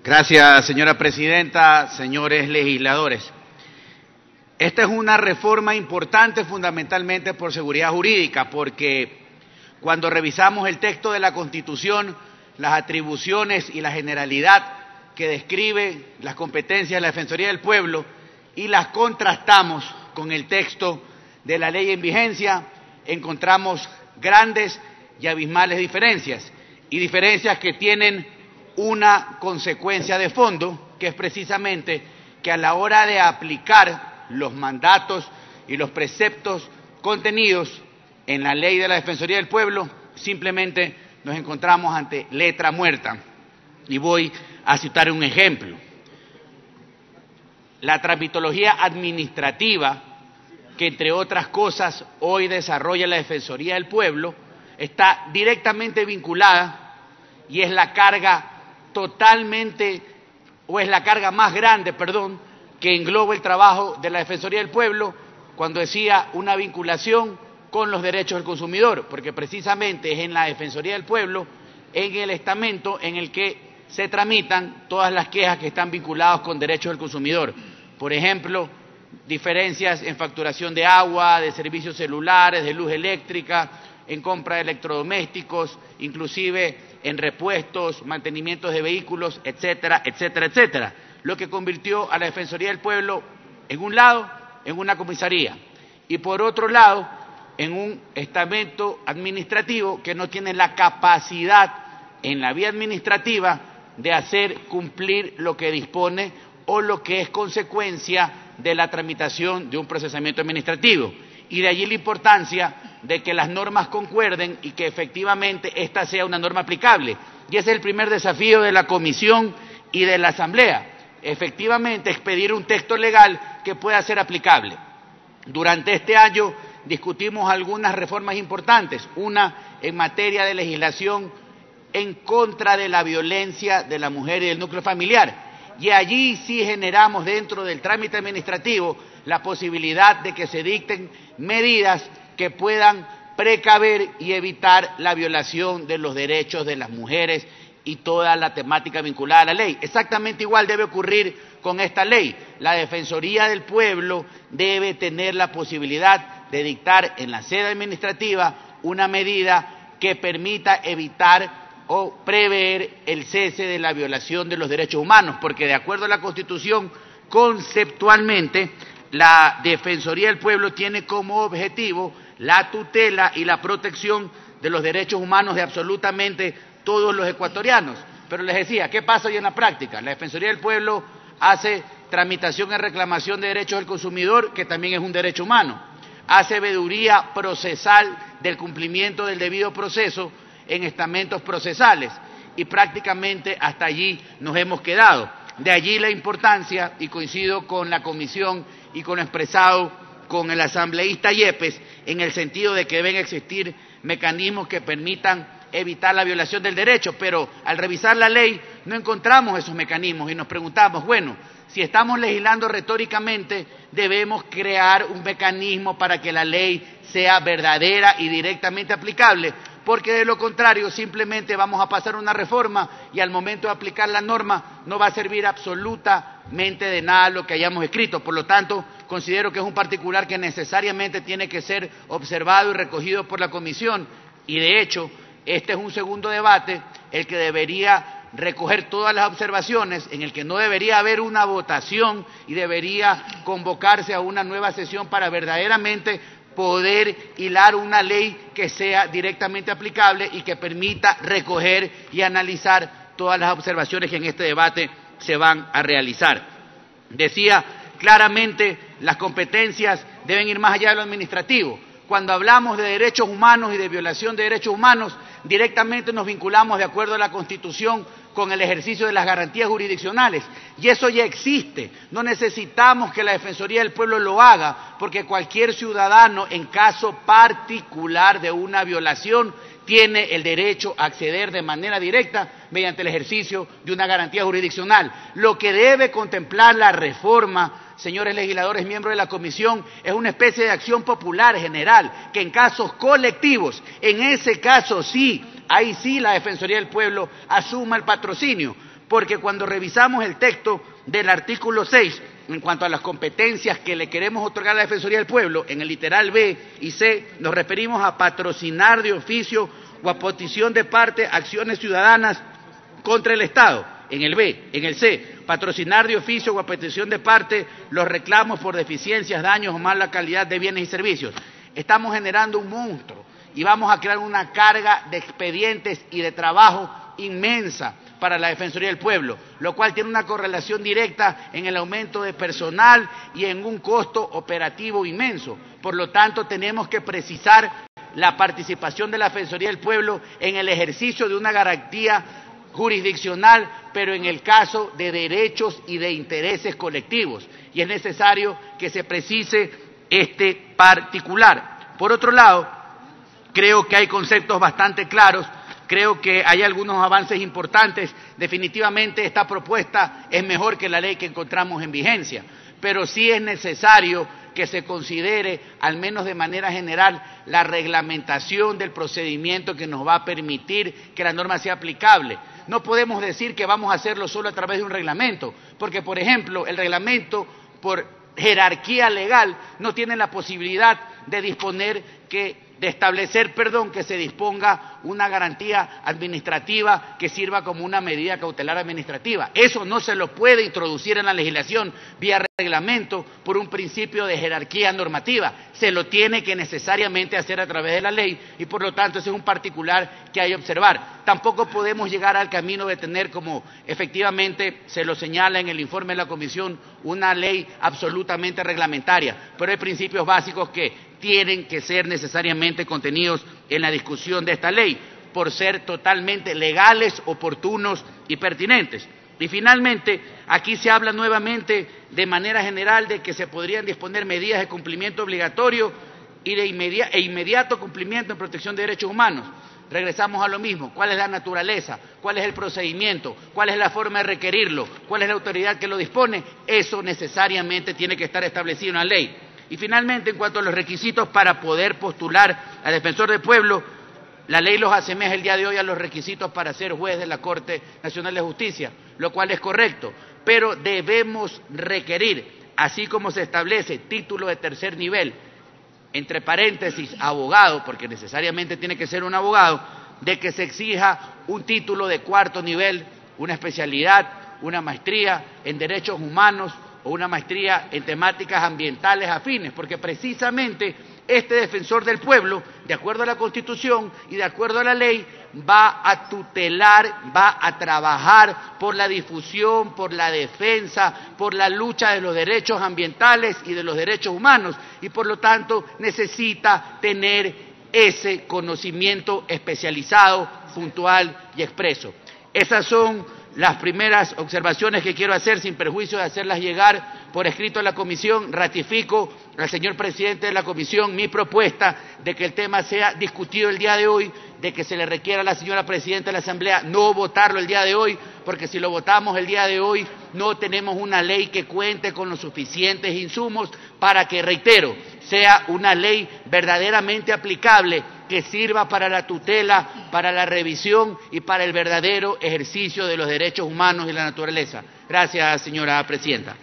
Gracias, señora presidenta, señores legisladores. Esta es una reforma importante fundamentalmente por seguridad jurídica, porque cuando revisamos el texto de la Constitución, las atribuciones y la generalidad que describe las competencias de la Defensoría del Pueblo y las contrastamos con el texto de la ley en vigencia, encontramos grandes y abismales diferencias, y diferencias que tienen una consecuencia de fondo, que es precisamente que a la hora de aplicar los mandatos y los preceptos contenidos en la ley de la Defensoría del Pueblo, simplemente nos encontramos ante letra muerta. Y voy a citar un ejemplo. La tramitología administrativa, que entre otras cosas hoy desarrolla la Defensoría del Pueblo, está directamente vinculada y es la carga más grande, que engloba el trabajo de la Defensoría del Pueblo, cuando decía una vinculación con los derechos del consumidor, porque precisamente es en la Defensoría del Pueblo, en el estamento en el que se tramitan todas las quejas que están vinculadas con derechos del consumidor. Por ejemplo, diferencias en facturación de agua, de servicios celulares, de luz eléctrica, en compra de electrodomésticos, inclusive en repuestos, mantenimientos de vehículos, etcétera, etcétera, etcétera. Lo que convirtió a la Defensoría del Pueblo, en un lado, en una comisaría, y por otro lado, en un estamento administrativo que no tiene la capacidad en la vía administrativa de hacer cumplir lo que dispone o lo que es consecuencia de la tramitación de un procesamiento administrativo. Y de allí la importancia de que las normas concuerden y que efectivamente esta sea una norma aplicable. Y ese es el primer desafío de la Comisión y de la Asamblea, efectivamente expedir un texto legal que pueda ser aplicable. Durante este año discutimos algunas reformas importantes, una en materia de legislación en contra de la violencia de la mujer y del núcleo familiar. Y allí sí generamos dentro del trámite administrativo la posibilidad de que se dicten medidas que puedan precaver y evitar la violación de los derechos de las mujeres y toda la temática vinculada a la ley. Exactamente igual debe ocurrir con esta ley. La Defensoría del Pueblo debe tener la posibilidad de dictar en la sede administrativa una medida que permita evitar o prever el cese de la violación de los derechos humanos, porque de acuerdo a la Constitución, conceptualmente, la Defensoría del Pueblo tiene como objetivo la tutela y la protección de los derechos humanos de absolutamente todos los ecuatorianos. Pero les decía, ¿qué pasa hoy en la práctica? La Defensoría del Pueblo hace tramitación en reclamación de derechos del consumidor, que también es un derecho humano, hace veeduría procesal del cumplimiento del debido proceso en estamentos procesales, y prácticamente hasta allí nos hemos quedado. De allí la importancia, y coincido con la Comisión y con lo expresado con el asambleísta Yepes, en el sentido de que deben existir mecanismos que permitan evitar la violación del derecho, pero al revisar la ley no encontramos esos mecanismos y nos preguntamos, bueno, si estamos legislando retóricamente, debemos crear un mecanismo para que la ley sea verdadera y directamente aplicable, porque de lo contrario simplemente vamos a pasar una reforma y al momento de aplicar la norma no va a servir absolutamente de nada lo que hayamos escrito. Por lo tanto, considero que es un particular que necesariamente tiene que ser observado y recogido por la Comisión, y de hecho este es un segundo debate, el que debería recoger todas las observaciones, en el que no debería haber una votación y debería convocarse a una nueva sesión para verdaderamente poder hilar una ley que sea directamente aplicable y que permita recoger y analizar todas las observaciones que en este debate se van a realizar. Decía claramente, las competencias deben ir más allá de lo administrativo. Cuando hablamos de derechos humanos y de violación de derechos humanos, directamente nos vinculamos, de acuerdo a la Constitución, con el ejercicio de las garantías jurisdiccionales, y eso ya existe. No necesitamos que la Defensoría del Pueblo lo haga, porque cualquier ciudadano, en caso particular de una violación, tiene el derecho a acceder de manera directa mediante el ejercicio de una garantía jurisdiccional. Lo que debe contemplar la reforma, señores legisladores, miembros de la Comisión, es una especie de acción popular general, que en casos colectivos, en ese caso sí, ahí sí la Defensoría del Pueblo asuma el patrocinio, porque cuando revisamos el texto del artículo 6, en cuanto a las competencias que le queremos otorgar a la Defensoría del Pueblo, en el literal B y C, nos referimos a patrocinar de oficio o a petición de parte acciones ciudadanas contra el Estado. En el B, en el C, patrocinar de oficio o a petición de parte los reclamos por deficiencias, daños o mala calidad de bienes y servicios. Estamos generando un monstruo y vamos a crear una carga de expedientes y de trabajo inmensa para la Defensoría del Pueblo, lo cual tiene una correlación directa en el aumento de personal y en un costo operativo inmenso. Por lo tanto, tenemos que precisar la participación de la Defensoría del Pueblo en el ejercicio de una garantía jurisdiccional, pero en el caso de derechos y de intereses colectivos, y es necesario que se precise este particular. Por otro lado, creo que hay conceptos bastante claros, creo que hay algunos avances importantes. Definitivamente esta propuesta es mejor que la ley que encontramos en vigencia, pero sí es necesario que se considere, al menos de manera general, la reglamentación del procedimiento que nos va a permitir que la norma sea aplicable. No podemos decir que vamos a hacerlo solo a través de un reglamento, porque, por ejemplo, el reglamento, por jerarquía legal, no tiene la posibilidad de establecer que se disponga una garantía administrativa que sirva como una medida cautelar administrativa. Eso no se lo puede introducir en la legislación vía reglamento por un principio de jerarquía normativa. Se lo tiene que necesariamente hacer a través de la ley y, por lo tanto, ese es un particular que hay que observar. Tampoco podemos llegar al camino de tener, como efectivamente se lo señala en el informe de la Comisión, una ley absolutamente reglamentaria, pero hay principios básicos que tienen que ser necesariamente contenidos en la discusión de esta ley, por ser totalmente legales, oportunos y pertinentes. Y finalmente, aquí se habla nuevamente de manera general de que se podrían disponer medidas de cumplimiento obligatorio y de inmediato cumplimiento en protección de derechos humanos. Regresamos a lo mismo. ¿Cuál es la naturaleza? ¿Cuál es el procedimiento? ¿Cuál es la forma de requerirlo? ¿Cuál es la autoridad que lo dispone? Eso necesariamente tiene que estar establecido en la ley. Y finalmente, en cuanto a los requisitos para poder postular a defensor del pueblo, la ley los asemeja el día de hoy a los requisitos para ser juez de la Corte Nacional de Justicia, lo cual es correcto, pero debemos requerir, así como se establece título de tercer nivel, entre paréntesis, abogado, porque necesariamente tiene que ser un abogado, de que se exija un título de cuarto nivel, una especialidad, una maestría en derechos humanos o una maestría en temáticas ambientales afines, porque precisamente este defensor del pueblo, de acuerdo a la Constitución y de acuerdo a la ley, va a tutelar, va a trabajar por la difusión, por la defensa, por la lucha de los derechos ambientales y de los derechos humanos, y por lo tanto necesita tener ese conocimiento especializado, puntual y expreso. Esas son las primeras observaciones que quiero hacer, sin perjuicio de hacerlas llegar por escrito a la Comisión. Ratifico al señor presidente de la Comisión mi propuesta de que el tema sea discutido el día de hoy, de que se le requiera a la señora presidenta de la Asamblea no votarlo el día de hoy, porque si lo votamos el día de hoy no tenemos una ley que cuente con los suficientes insumos para que, reitero, sea una ley verdaderamente aplicable, que sirva para la tutela, para la revisión y para el verdadero ejercicio de los derechos humanos y la naturaleza. Gracias, señora presidenta.